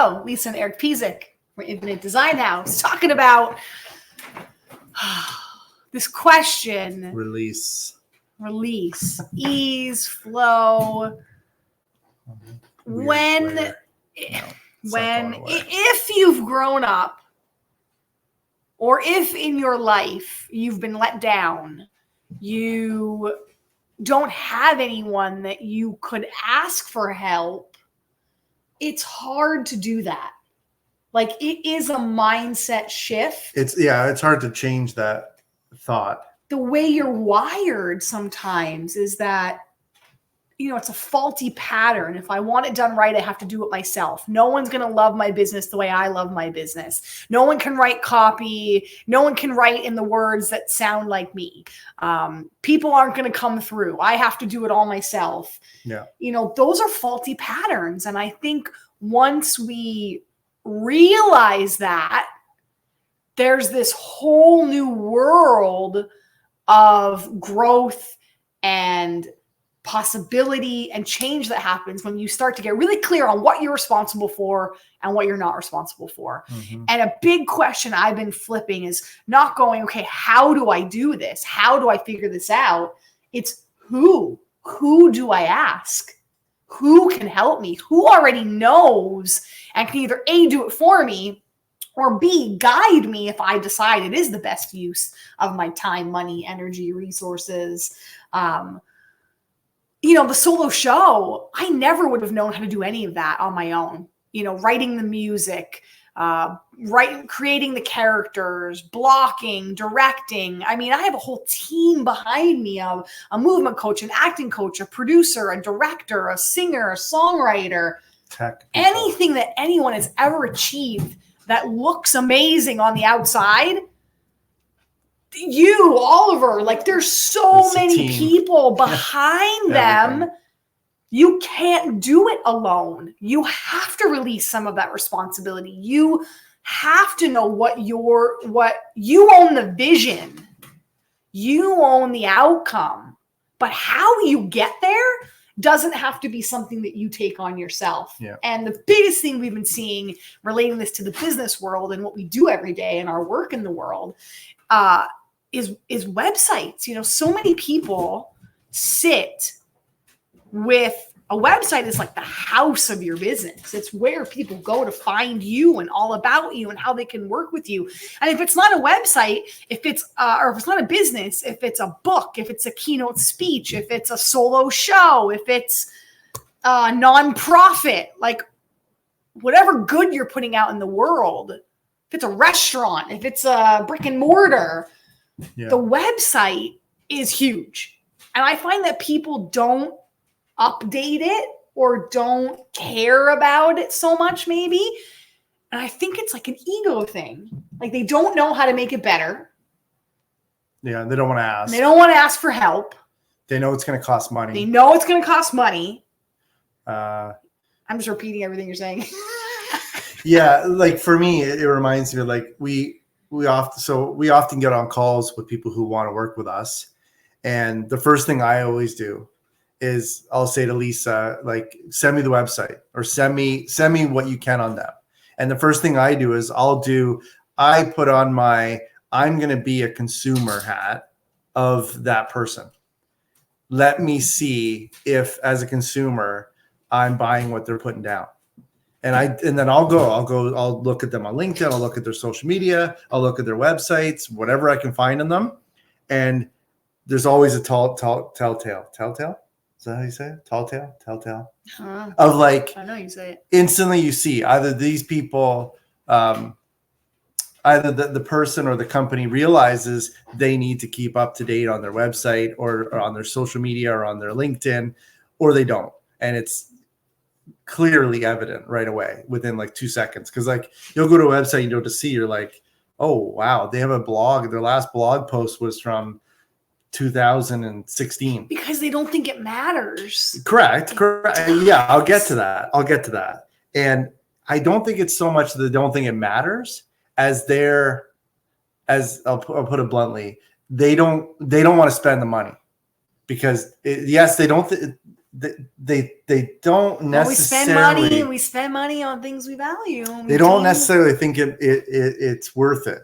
Hello, Lisa and Eric Pizik from Infinite Design House, talking about this question. Release, ease, flow. If you've grown up, or if in your life you've been let down, you don't have anyone that you could ask for help, it's hard to do that. Like, it is a mindset shift. It's hard to change that thought. The way you're wired sometimes is that, it's a faulty pattern. If I want it done right, I have to do it myself. No one's going to love my business the way I love my business. No one can write copy. No one can write in the words that sound like me. People aren't going to come through. I have to do it all myself. Yeah. Those are faulty patterns. And I think once we realize that, there's this whole new world of growth and possibility and change that happens when you start to get really clear on what you're responsible for and what you're not responsible for. Mm-hmm. And a big question I've been flipping is not going, okay, how do I do this? How do I figure this out? It's who do I ask? Who can help me? Who already knows and can either A, do it for me, or B, guide me if I decide it is the best use of my time, money, energy, resources. The solo show, I never would have known how to do any of that on my own. Writing the music, creating the characters, blocking, directing. I mean, I have a whole team behind me of a movement coach, an acting coach, a producer, a director, a singer, a songwriter. Anything that anyone has ever achieved that looks amazing on the outside, you, Oliver, like there's so many people behind them. You can't do it alone. You have to release some of that responsibility. You have to know what you own the vision. You own the outcome. But how you get there doesn't have to be something that you take on yourself. Yeah. And the biggest thing we've been seeing relating this to the business world and what we do every day in our work in the world, is websites. So many people sit with a website is like the house of your business. It's where people go to find you and all about you and how they can work with you. And if it's not a website, if it's not a business, if it's a book, if it's a keynote speech, if it's a solo show, if it's a nonprofit, like whatever good you're putting out in the world, if it's a restaurant, if it's a brick and mortar, the website is huge. And I find that people don't update it or don't care about it so much, maybe. And I think it's like an ego thing. Like they don't know how to make it better. Yeah, they don't want to ask. They don't want to ask for help. They know it's going to cost money. I'm just repeating everything you're saying. Yeah, like for me, it reminds me of like we often get on calls with people who want to work with us. And the first thing I always do is I'll say to Lisa, like, send me the website or send me what you can on them. And the first thing I do is I put on my, I'm going to be a consumer hat of that person. Let me see if as a consumer, I'm buying what they're putting down. And then I'll look at them on LinkedIn. I'll look at their social media. I'll look at their websites, whatever I can find on them. And there's always a telltale. Is that how you say it? Telltale. Of like, I know you say it. Instantly you see either these people, either the person or the company realizes they need to keep up to date on their website or on their social media or on their LinkedIn, or they don't. And it's clearly evident right away within like 2 seconds. Cause like you'll go to a website, to see, you're like, oh, wow, they have a blog. Their last blog post was from 2016 because they don't think it matters. Correct. Yeah, I'll get to that. And I don't think it's so much that they don't think it matters as I'll put it bluntly, they don't want to spend the money because they don't they don't Well, we spend necessarily money and we spend money on things we value. And they don't necessarily think it's worth it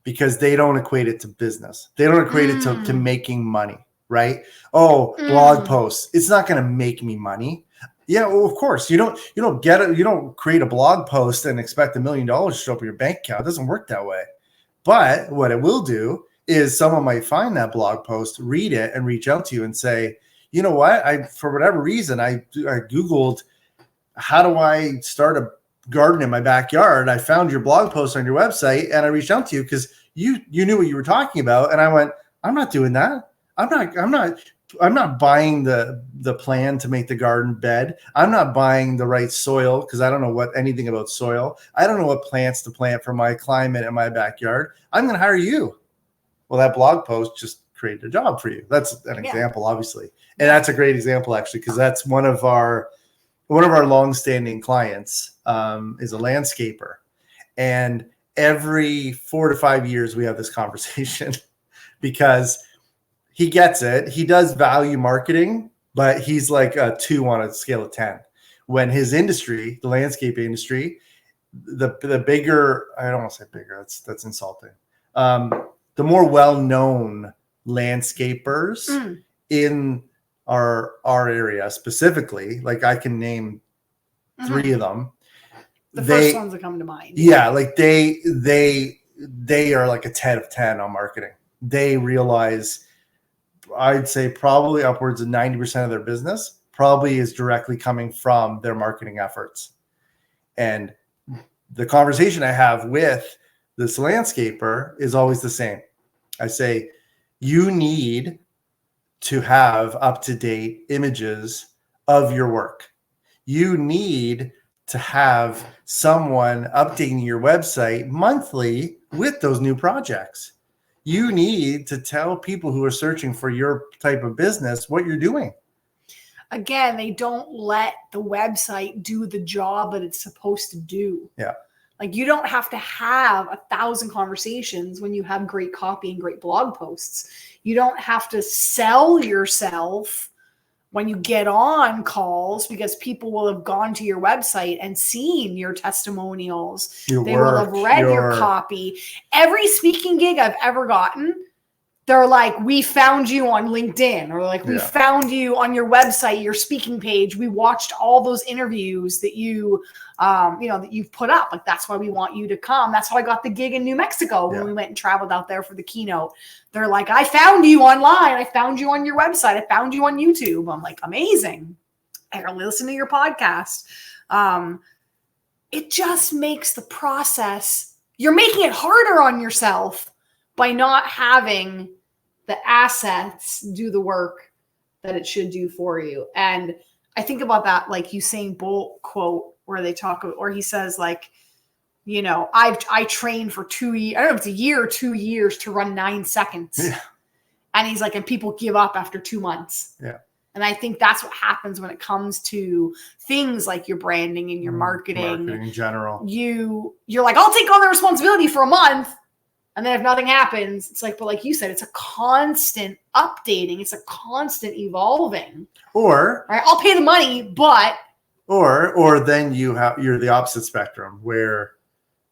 because they don't equate it to business. They don't equate it to making money, right? Oh, blog posts. It's not going to make me money. Yeah, well, of course. You don't create a blog post and expect $1 million to show up in your bank account. It doesn't work that way. But what it will do is someone might find that blog post, read it, and reach out to you and say, you know what? For whatever reason, I Googled how do I start a garden in my backyard. I found your blog post on your website and I reached out to you because you knew what you were talking about. And I went, I'm not doing that. I'm not buying the plan to make the garden bed. I'm not buying the right soil because I don't know anything about soil. I don't know what plants to plant for my climate in my backyard. I'm going to hire you. Well, that blog post just created a job for you. That's an example, obviously. And that's a great example, actually, because that's one of our longstanding clients is a landscaper. And every 4 to 5 years, we have this conversation because he gets it. He does value marketing, but he's like a 2 on a scale of 10. When his industry, the landscape industry, the bigger, I don't want to say bigger, that's insulting. The more well-known landscapers in our area specifically, like I can name 3 of them. The first ones that come to mind. Yeah, like they are like a 10 of 10 on marketing. They realize, I'd say probably upwards of 90% of their business probably is directly coming from their marketing efforts. And the conversation I have with this landscaper is always the same. I say, you need to have up-to-date images of your work. You need to have someone updating your website monthly with those new projects. You need to tell people who are searching for your type of business what you're doing. Again, they don't let the website do the job that it's supposed to do. Yeah. Like you don't have to have 1,000 conversations when you have great copy and great blog posts. You don't have to sell yourself when you get on calls because people will have gone to your website and seen your testimonials. They will have read your copy. Every speaking gig I've ever gotten, they're like, we found you on LinkedIn, or like, we found you on your website, your speaking page. We watched all those interviews that you, that you've put up. Like, that's why we want you to come. That's how I got the gig in New Mexico when we went and traveled out there for the keynote. They're like, I found you online. I found you on your website. I found you on YouTube. I'm like, amazing. I listen to your podcast. It just makes the process, you're making it harder on yourself by not having the assets do the work that it should do for you. And I think about that, like Usain Bolt quote where they talk, or he says like, I trained for 2 years. I don't know if it's a year or 2 years to run 9 seconds. Yeah. And he's like, and people give up after 2 months. Yeah. And I think that's what happens when it comes to things like your branding and your marketing in general. You're like, I'll take all the responsibility for a month. And then if nothing happens, it's like, but like you said, it's a constant updating. It's a constant evolving. Or right, I'll pay the money, but or then you're the opposite spectrum where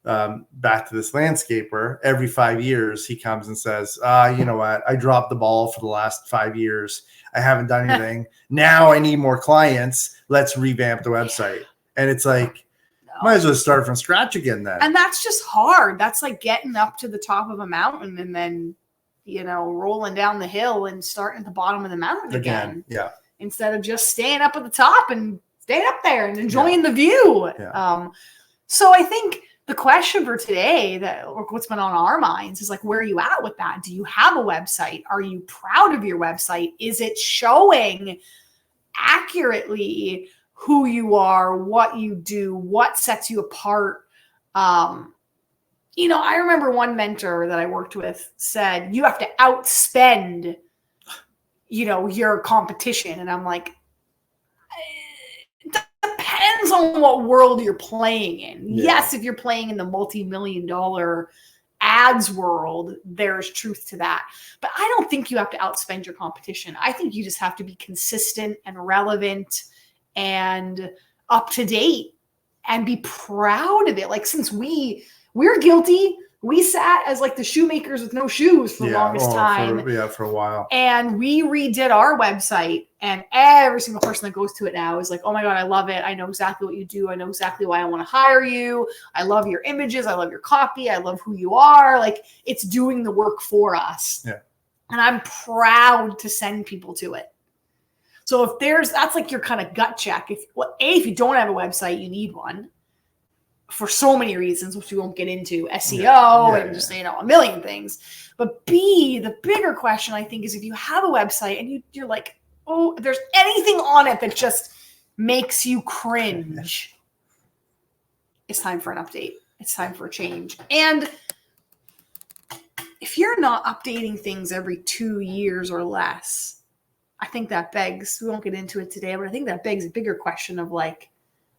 back to this landscaper, every 5 years he comes and says, you know what? I dropped the ball for the last 5 years. I haven't done anything. Now I need more clients. Let's revamp the website. And it's like, might as well start from scratch again then. And that's just hard. That's like getting up to the top of a mountain and then, rolling down the hill and starting at the bottom of the mountain again. Yeah. Instead of just staying up at the top and staying up there and enjoying the view. Yeah. So I think the question for today or what's been on our minds is like, where are you at with that? Do you have a website? Are you proud of your website? Is it showing accurately who you are, what you do, what sets you apart? I remember one mentor that I worked with said, you have to outspend, your competition. And I'm like, it depends on what world you're playing in. Yeah. Yes, if you're playing in the multi-million-dollar ads world, there's truth to that. But I don't think you have to outspend your competition. I think you just have to be consistent and relevant and up to date and be proud of it. Like, since we're guilty, we sat as like the shoemakers with no shoes for the longest time. For a while. And we redid our website, and every single person that goes to it now is like, oh my God, I love it. I know exactly what you do. I know exactly why I want to hire you. I love your images. I love your copy. I love who you are. Like, it's doing the work for us. Yeah. And I'm proud to send people to it. So that's like your kind of gut check. If you don't have a website, you need one. For so many reasons, which we won't get into, SEO and just, a million things. But B, the bigger question, I think, is if you have a website and you're like, oh, if there's anything on it that just makes you cringe, it's time for an update. It's time for a change. And if you're not updating things every 2 years or less, I think that begs, we won't get into it today, but I think that begs a bigger question of like,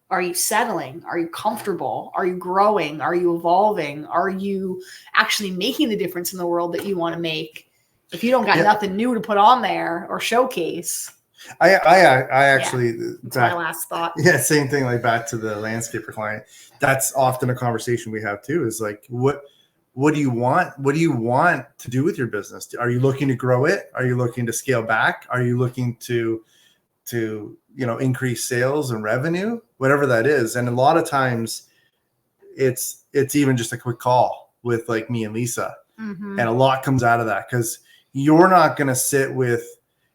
are you settling? Are you comfortable? Are you growing? Are you evolving? Are you actually making the difference in the world that you want to make? If you don't got nothing new to put on there or showcase. I actually, that's my last thought. Yeah, same thing. Like, back to the landscaper client. That's often a conversation we have too. Is like, what do you want? What do you want to do with your business? Are you looking to grow it? Are you looking to scale back? Are you looking to increase sales and revenue, whatever that is? And a lot of times it's even just a quick call with like me and Lisa. Mm-hmm. And a lot comes out of that, because you're not going to sit with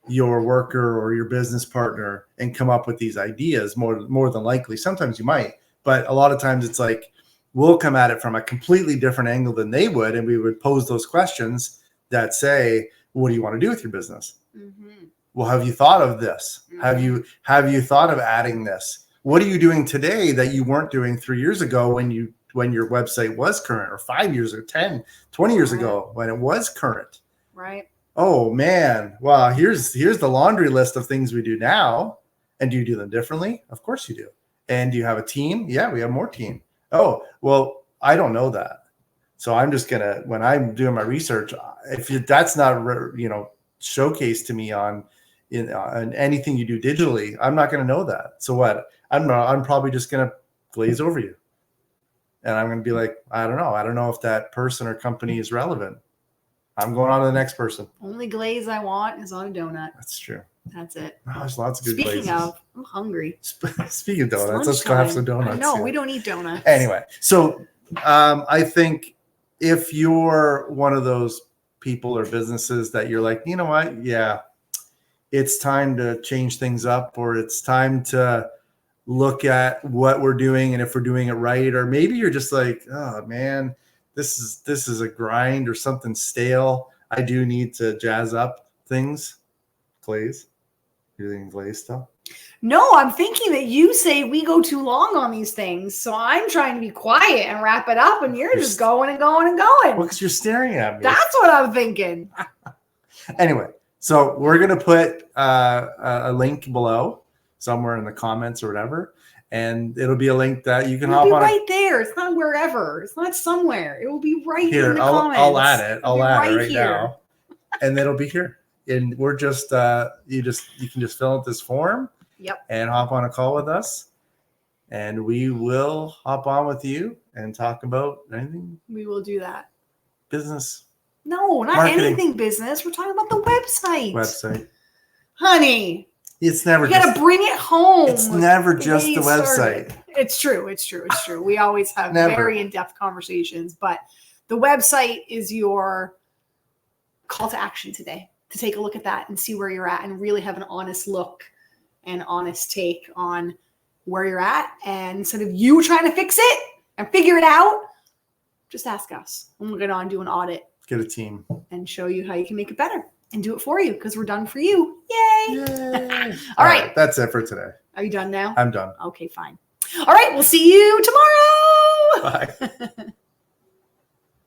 your worker or your business partner and come up with these ideas. More than likely, sometimes you might, but a lot of times it's like, we'll come at it from a completely different angle than they would. And we would pose those questions that say, what do you want to do with your business? Mm-hmm. Well, have you thought of this? Mm-hmm. Have you thought of adding this? What are you doing today that you weren't doing 3 years ago when your website was current, or 5 years or 10, 20 years ago when it was current? Right. Oh man. Well, here's the laundry list of things we do now. And do you do them differently? Of course you do. And do you have a team? Yeah, we have more team. Oh, well, I don't know that. So I'm just when I'm doing my research, if that's not, showcased to me on anything you do digitally, I'm not going to know that. So what? I'm probably just going to glaze over you. And I'm going to be like, I don't know. I don't know if that person or company is relevant. I'm going on to the next person. Only glaze I want is on a donut. That's true. That's it. Oh, there's lots of good glazes. Speaking of, I'm hungry. Speaking of donuts, let's go have some donuts. No, we don't eat donuts. Anyway, so I think if you're one of those people or businesses that you're like, you know what? Yeah, it's time to change things up, or it's time to look at what we're doing and if we're doing it right. Or maybe you're just like, oh man, this is a grind or something stale. I do need to jazz up things. Glaze. You're thinking glaze stuff? No, I'm thinking that you say we go too long on these things. So I'm trying to be quiet and wrap it up, and you're just going and going and going. Well, because you're staring at me. That's what I'm thinking. Anyway, so we're going to put a link below somewhere in the comments or whatever. And it'll be a link that you can hop on. Right there. It's not wherever. It's not somewhere. It will be right here in the comments. I'll add it. I'll add it right now. And it'll be here. And we're just you can just fill out this form. Yep. And hop on a call with us. And we will hop on with you and talk about anything. We will do that. Business. No, not marketing. Anything business. We're talking about the website. Website. Honey. It's never. You gotta bring it home. It's never just the website. It's true. It's true. It's true. We always have very in-depth conversations, but the website is your call to action today, to take a look at that and see where you're at and really have an honest look and honest take on where you're at. And instead of you trying to fix it and figure it out, just ask us. And we're going to do an audit. Get a team. And show you how you can make it better and do it for you, because we're done for you. Yay. All right. That's it for today. Are you done now? I'm done. Okay, fine. All right. We'll see you tomorrow. Bye.